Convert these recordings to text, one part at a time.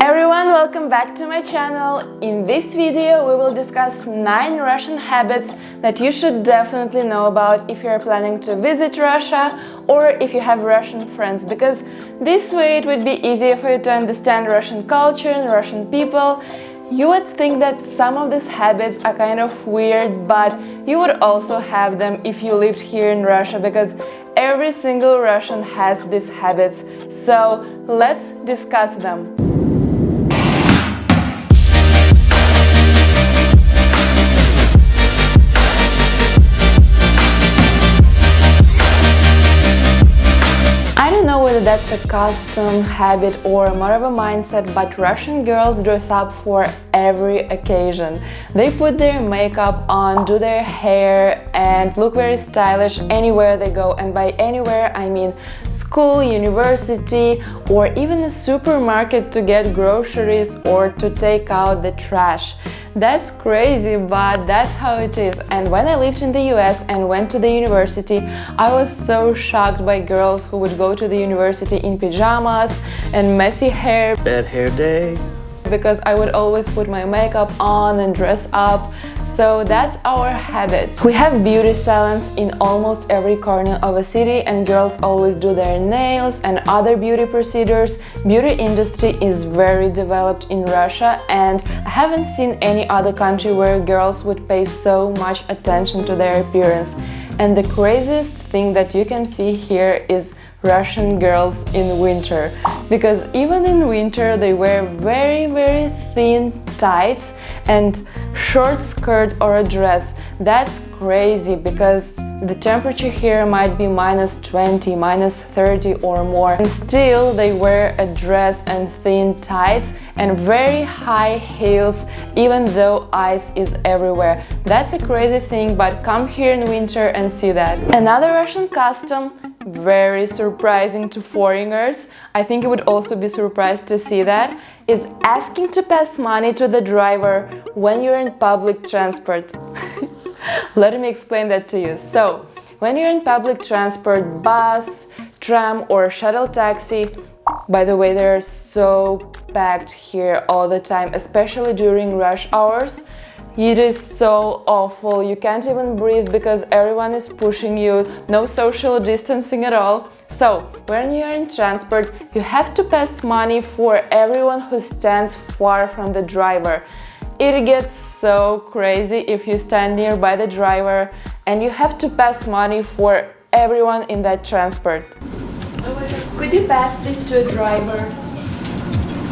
Everyone, welcome back to my channel. In this video we will discuss 9 Russian habits that you should definitely know about if you are planning to visit Russia or if you have Russian friends, because this way it would be easier for you to understand Russian culture and Russian people. You would think that some of these habits are kind of weird, but you would also have them if you lived here in Russia, because every single Russian has these habits. So let's discuss them. I don't know whether that's a custom, habit or more of a mindset, but Russian girls dress up for every occasion. They put their makeup on, do their hair and look very stylish anywhere they go, and by anywhere I mean school, university or even a supermarket to get groceries or to take out the trash. That's crazy, but that's how it is. And when I lived in the US and went to the university, I was so shocked by girls who would go to the university in pajamas and messy hair. Bad hair day. Because I would always put my makeup on and dress up. So that's our habit. We have beauty salons in almost every corner of a city, and girls always do their nails and other beauty procedures. Beauty industry is very developed in Russia, and I haven't seen any other country where girls would pay so much attention to their appearance. And the craziest thing that you can see here is Russian girls in winter, because even in winter they wear very thin tights and short skirt or a dress. That's crazy, because the temperature here might be -20, -30 or more, and still they wear a dress and thin tights and very high heels even though ice is everywhere. That's a crazy thing, but come here in winter and see that. Another Russian custom, very surprising to foreigners, I think you would also be surprised to see that, is asking to pass money to the driver when you're in public transport. Let me explain that to you. So, when you're in public transport, bus, tram or shuttle taxi, by the way, they're so packed here all the time, especially during rush hours. It is so awful, you can't even breathe because everyone is pushing you, no social distancing at all. So, when you're in transport, you have to pass money for everyone who stands far from the driver. It gets so crazy if you stand nearby the driver and you have to pass money for everyone in that transport. Could you pass this to a driver?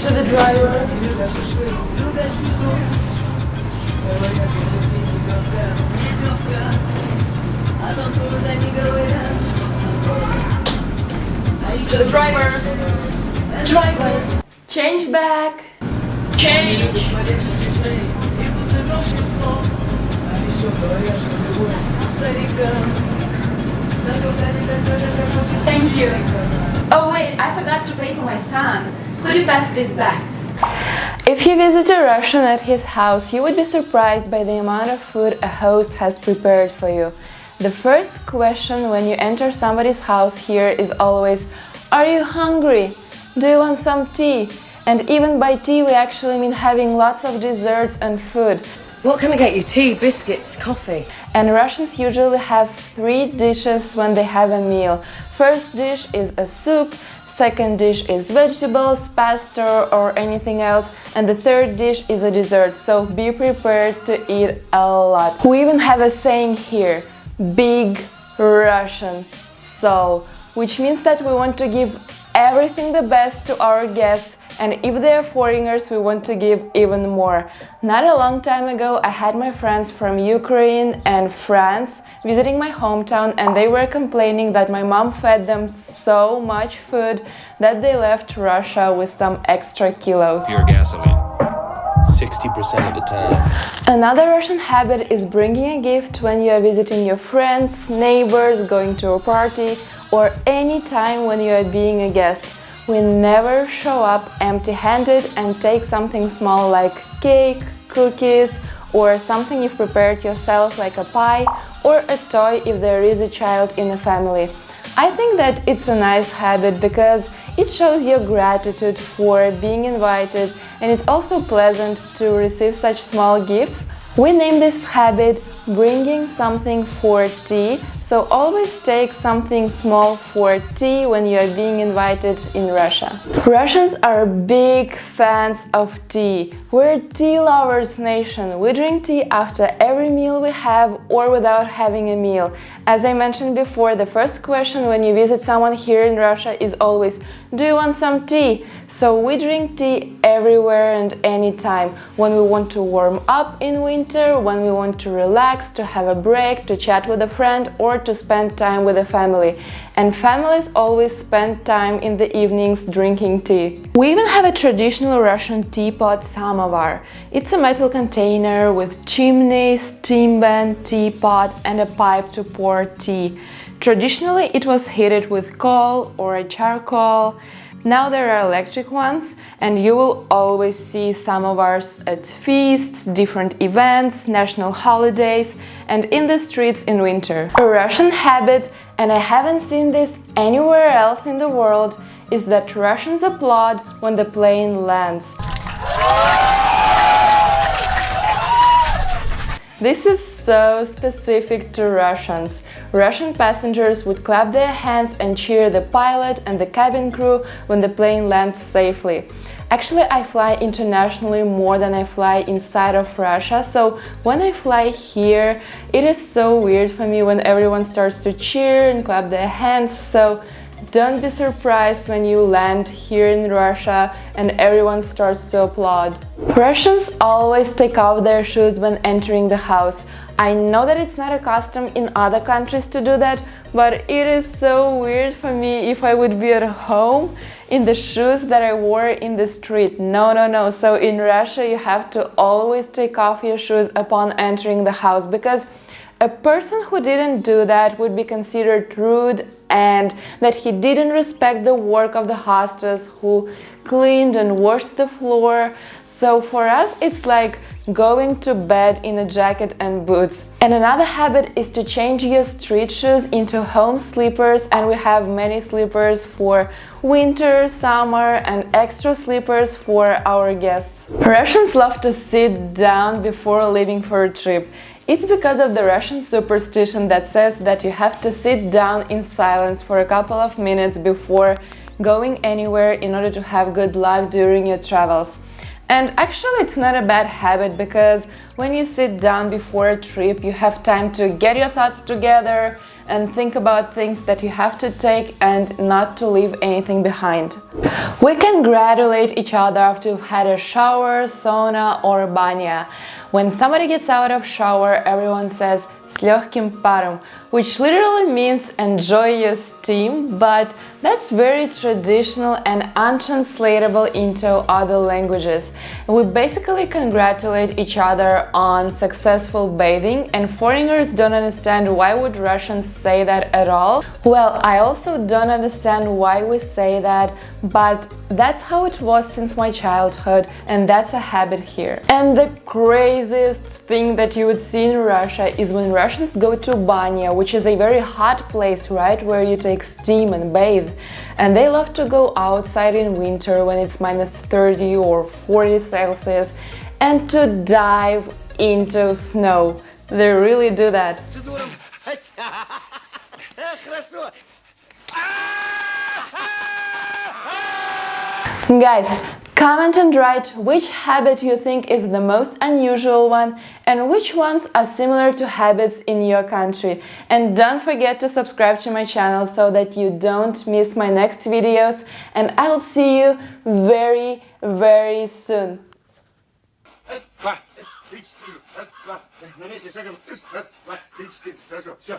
To the driver? To the driver! Driver! Change back! Change! Thank you! Oh wait, I forgot to pay for my son. Could you pass this back? If you visit a Russian at his house, you would be surprised by the amount of food a host has prepared for you. The first question when you enter somebody's house here is always, "Are you hungry? Do you want some tea?" And even by tea we actually mean having lots of desserts and food. What can I get you? Tea, biscuits, coffee? And Russians usually have 3 dishes when they have a meal. First dish is a soup, second dish is vegetables, pasta or anything else, and the third dish is a dessert, so be prepared to eat a lot. We even have a saying here, big Russian soul, which means that we want to give everything the best to our guests, and if they're foreigners, we want to give even more. Not a long time ago, I had my friends from Ukraine and France visiting my hometown, and they were complaining that my mom fed them so much food that they left Russia with some extra kilos. Pure gasoline. 60% of the time. Another Russian habit is bringing a gift when you are visiting your friends, neighbors, going to a party, or any time when you are being a guest. We never show up empty-handed and take something small like cake, cookies, or something you've prepared yourself like a pie, or a toy if there is a child in the family. I think that it's a nice habit because It shows your gratitude for being invited, and it's also pleasant to receive such small gifts. We name this habit bringing something for tea, so always take something small for tea when you are being invited in Russia. Russians are big fans of tea. We're a tea lovers nation. We drink tea after every meal we have or without having a meal. As I mentioned before, the first question when you visit someone here in Russia is always, do you want some tea? So we drink tea everywhere and anytime. When we want to warm up in winter, when we want to relax, to have a break, to chat with a friend, or to spend time with the family. And families always spend time in the evenings drinking tea. We even have a traditional Russian teapot, samovar. It's a metal container with chimney, steam vent, teapot, and a pipe to pour tea. Traditionally, it was heated with coal or a charcoal. Now there are electric ones, and you will always see samovars at feasts, different events, national holidays, and in the streets in winter. A Russian habit, and I haven't seen this anywhere else in the world, is that Russians applaud when the plane lands. This is so specific to Russians. Russian passengers would clap their hands and cheer the pilot and the cabin crew when the plane lands safely. Actually, I fly internationally more than I fly inside of Russia, so when I fly here, it is so weird for me when everyone starts to cheer and clap their hands, so don't be surprised when you land here in Russia and everyone starts to applaud. Russians always take off their shoes when entering the house. I know that it's not a custom in other countries to do that, but it is so weird for me if I would be at home in the shoes that I wore in the street. No. So in Russia you have to always take off your shoes upon entering the house, because a person who didn't do that would be considered rude and that he didn't respect the work of the hostess who cleaned and washed the floor. So for us it's like going to bed in a jacket and boots. And another habit is to change your street shoes into home slippers, and we have many slippers for winter, summer, and extra slippers for our guests. Russians love to sit down before leaving for a trip. It's because of the Russian superstition that says that you have to sit down in silence for a couple of minutes before going anywhere in order to have good luck during your travels. And actually it's not a bad habit, because when you sit down before a trip you have time to get your thoughts together and think about things that you have to take and not to leave anything behind. We congratulate each other after you've had a shower, sauna or banya. When somebody gets out of shower, everyone says "с легким паром", which literally means enjoy your steam, but that's very traditional and untranslatable into other languages. We basically congratulate each other on successful bathing, and foreigners don't understand why would Russians say that at all. Well, I also don't understand why we say that, but that's how it was since my childhood, and that's a habit here. And the craziest thing that you would see in Russia is when Russians go to banya, which is a very hot place, right, where you take steam and bathe. And they love to go outside in winter when it's minus 30 or 40 Celsius and to dive into snow. They really do that. Guys, comment and write which habit you think is the most unusual one and which ones are similar to habits in your country. And don't forget to subscribe to my channel so that you don't miss my next videos, and I'll see you very, very soon. Раз, два, три, четыре. Раз, два. На месте шагом. Раз, два, три, четыре. Хорошо, все.